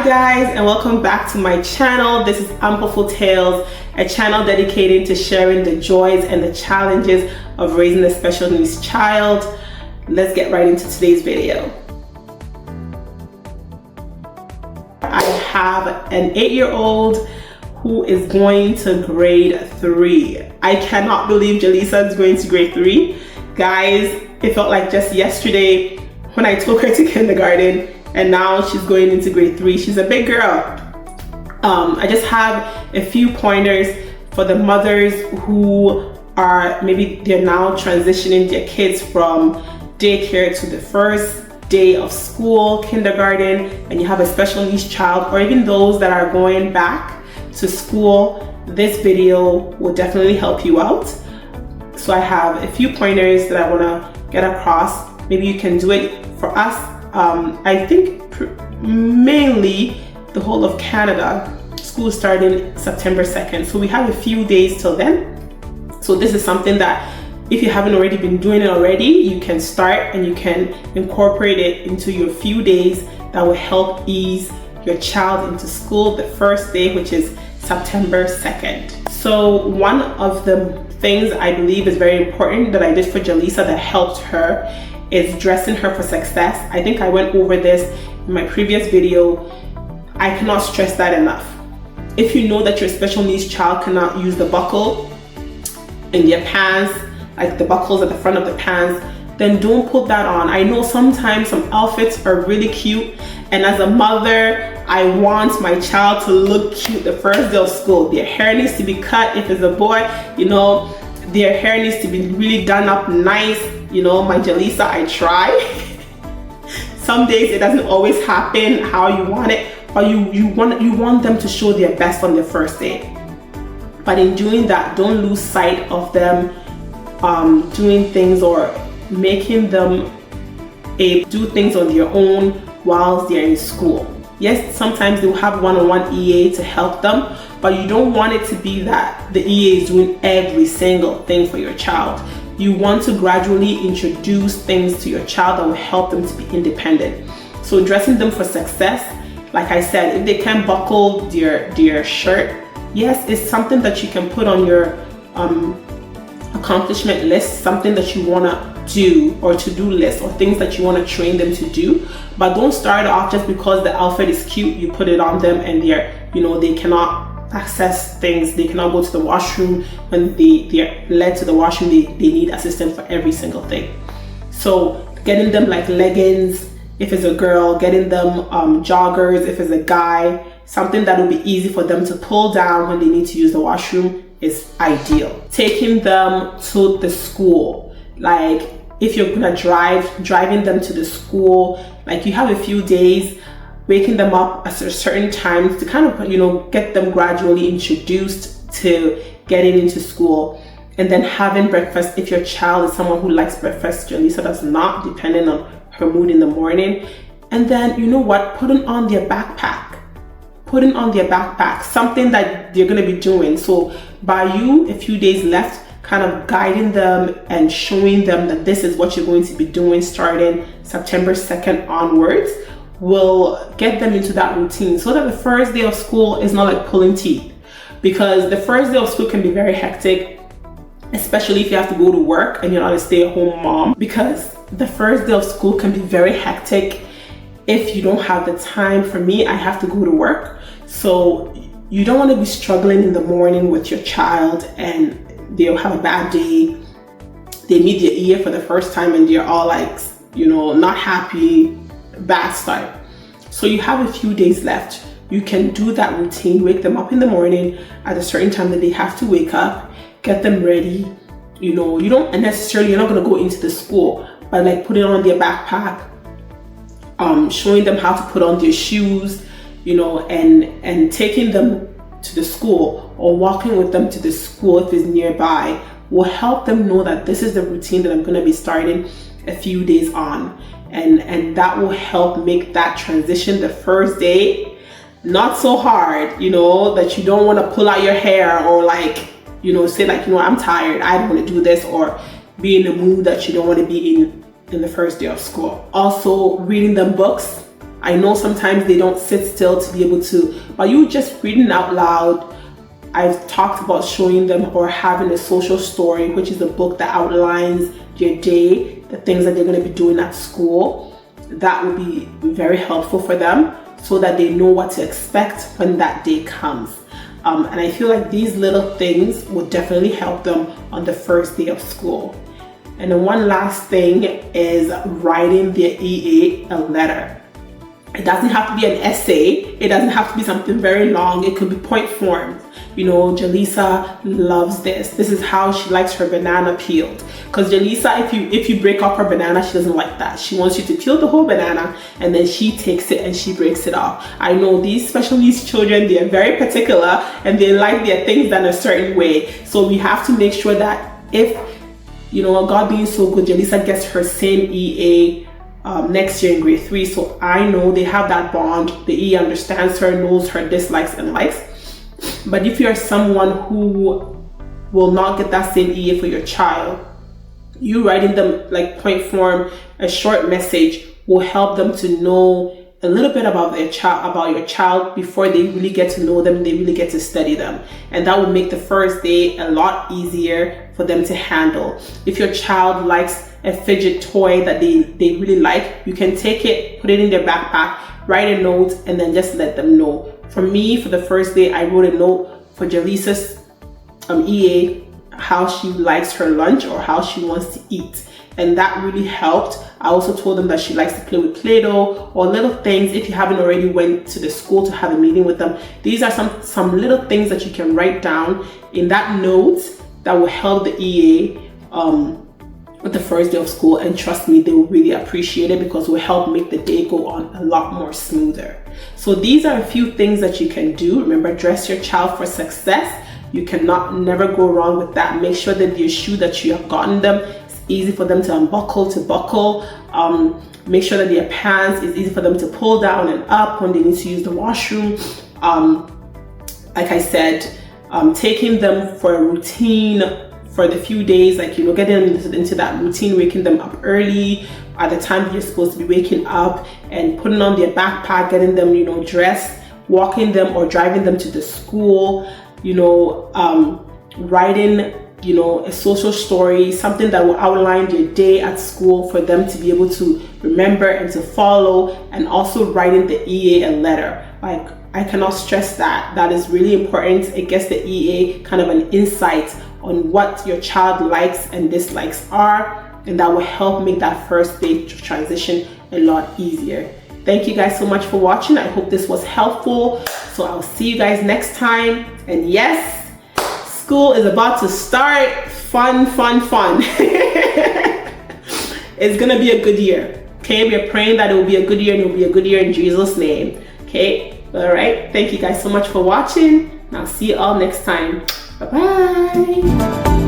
guys, and welcome back to my channel. This is Ampliful Tales, a channel dedicated to sharing the joys and the challenges of raising a special needs child. Let's get right into today's video. I have an 8-year-old who is going to grade 3. I cannot believe Jalisa is going to grade 3. Guys, it felt like just yesterday when I took her to kindergarten, and now she's going into grade 3. She's a big girl. I just have a few pointers for the mothers who are maybe they're now transitioning their kids from daycare to the first day of school, kindergarten, and you have a special needs child, or even those that are going back to school. This video will definitely help you out. So I have a few pointers that I want to get across. Maybe you can do it for us. I think mainly the whole of Canada, school starting September 2nd. So we have a few days till then. So this is something that if you haven't already been doing it already, you can start and you can incorporate it into your few days that will help ease your child into school the first day, which is September 2nd. So one of the things I believe is very important that I did for Jalisa that helped her is dressing her for success. I think I went over this in my previous video. I cannot stress that enough. If you know that your special needs child cannot use the buckle in their pants, like the buckles at the front of the pants, then don't put that on. I know sometimes some outfits are really cute, and as a mother, I want my child to look cute the first day of school. Their hair needs to be cut. If it's a boy, you know, their hair needs to be really done up nice. You know, my Jalisa, I try. Some days it doesn't always happen how you want it, but you want them to show their best on their first day. But in doing that, don't lose sight of them doing things or making them do things on their own whilst they're in school. Yes, sometimes they'll have one-on-one EA to help them, but you don't want it to be that the EA is doing every single thing for your child. You want to gradually introduce things to your child that will help them to be independent. So dressing them for success, like I said, if they can't buckle their shirt, yes, it's something that you can put on your accomplishment list, something that you want to do, or to-do list, or things that you want to train them to do. But don't start off just because the outfit is cute, you put it on them and they cannot access things, they cannot go to the washroom. When they're led to the washroom, they need assistance for every single thing. So getting them like leggings if it's a girl, getting them joggers if it's a guy, something that will be easy for them to pull down when they need to use the washroom is ideal. Taking them to the school, like if you're gonna driving them to the school, like you have a few days, waking them up at a certain time to kind of, get them gradually introduced to getting into school. And then having breakfast if your child is someone who likes breakfast. Jalisa does not, depending on her mood in the morning. And then, putting on their backpack. Putting on their backpack, something that they're going to be doing. So by you, a few days left, kind of guiding them and showing them that this is what you're going to be doing starting September 2nd onwards, will get them into that routine so that the first day of school is not like pulling teeth. Because the first day of school can be very hectic, especially if you have to go to work and you're not a stay-at-home mom, because the first day of school can be very hectic if you don't have the time. For me, I have to go to work, so you don't want to be struggling in the morning with your child and they'll have a bad day. They meet their EA for the first time and they're all like, not happy, bad start. So you have a few days left. You can do that routine, wake them up in the morning at a certain time that they have to wake up, get them ready. You don't necessarily, you're not going to go into the school, but like putting on their backpack, showing them how to put on their shoes, and taking them to the school or walking with them to the school if it's nearby will help them know that this is the routine that I'm going to be starting a few days on. And that will help make that transition the first day not so hard, that you don't want to pull out your hair or say I'm tired, I don't want to do this, or be in a mood that you don't want to be in the first day of school. Also, reading them books I know sometimes they don't sit still to be able to, but you just reading out loud. I've talked about showing them or having a social story, which is a book that outlines your day, the things that they're going to be doing at school. That will be very helpful for them so that they know what to expect when that day comes. And I feel like these little things will definitely help them on the first day of school. And then one last thing is writing their EA a letter. It doesn't have to be an essay. It doesn't have to be something very long. It could be point form. You know, Jaleesa loves this. This is how she likes her banana peeled. Because Jaleesa, if you break up her banana, she doesn't like that. She wants you to peel the whole banana and then she takes it and she breaks it off. I know these special needs children, they are very particular and they like their things done a certain way. So we have to make sure that if, you know, God being so good, Jaleesa gets her same EA next year in grade 3. So I know they have that bond. The EA understands her, knows her dislikes and likes. But if you're someone who will not get that same EA for your child, you writing them like point form, a short message will help them to know a little bit about your child before they really get to know them, they really get to study them. And that will make the first day a lot easier for them to handle. If your child likes a fidget toy that they really like, you can take it, put it in their backpack, write a note, and then just let them know. For me, for the first day, I wrote a note for Jaleesa's EA, how she likes her lunch or how she wants to eat. And that really helped. I also told them that she likes to play with Play-Doh or little things. If you haven't already went to the school to have a meeting with them, these are some little things that you can write down in that note that will help the EA with the first day of school. And trust me, they will really appreciate it because it will help make the day go on a lot more smoother. So these are a few things that you can do. Remember, dress your child for success. You cannot never go wrong with that. Make sure that your shoe that you have gotten them is easy for them to unbuckle, to buckle. Make sure that their pants is easy for them to pull down and up when they need to use the washroom. Like I said, taking them for a routine for the few days, like, you know, getting them into that routine, waking them up early at the time you're supposed to be waking up, and putting on their backpack, getting them, you know, dressed, walking them or driving them to the school, you know, writing, you know, a social story, something that will outline your day at school for them to be able to remember and to follow, and also writing the EA a letter. Like, I cannot stress that. That is really important. It gets the EA kind of an insight on what your child likes and dislikes are, and that will help make that first day transition a lot easier. Thank you guys so much for watching. I hope this was helpful. So I'll see you guys next time. And yes, school is about to start. Fun, fun, fun. It's gonna be a good year. Okay, we're praying that it will be a good year, and it will be a good year in Jesus' name. Okay, all right. Thank you guys so much for watching, and I'll see you all next time. Bye-bye.